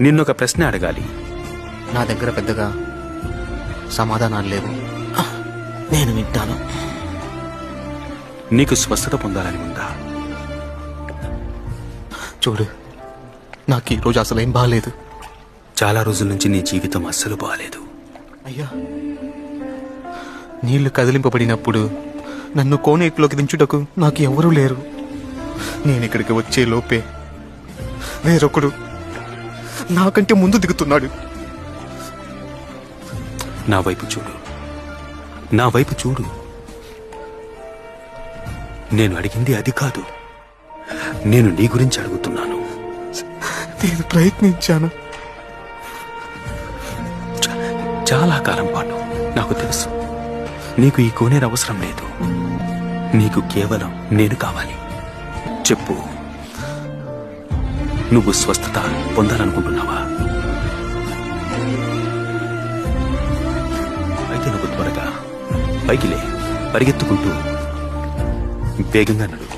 నిన్నొక ప్రశ్న అడగాలి. నా దగ్గర పెద్దగా సమాధానాలు లేవు. నేను వింటాను. నీకు స్వస్థత పొందాలని ఉందా? చూడు, నాకు ఈరోజు అసలేం బాలేదు. చాలా రోజుల నుంచి నీ జీవితం అస్సలు బాలేదు. అయ్యా, నీళ్లు కదిలింపబడినప్పుడు నన్ను కోనేటిలోకి దించుటకు నాకు ఎవరూ లేరు. నేను ఇక్కడికి వచ్చే లోపే వేరొకడు నాకంటే ముందు దిగుతున్నాడు. నా వైపు చూడు, నా వైపు చూడు. నేను అడిగింది అది కాదు. నేను నీ గురించి అడుగుతున్నాను. నేను ప్రయత్నించాను. చాలా కాలం పాటు నాకు తెలుసు నీకు ఈ కోనేరు అవసరం లేదు. నీకు కేవలం నేను కావాలి. చెప్పు, నువ్వు స్వస్థత పొందాలనుకుంటున్నావా? అయితే నువ్వు త్వరగా పైకి లే, పరిగెత్తుకుంటూ వేగంగా నడు.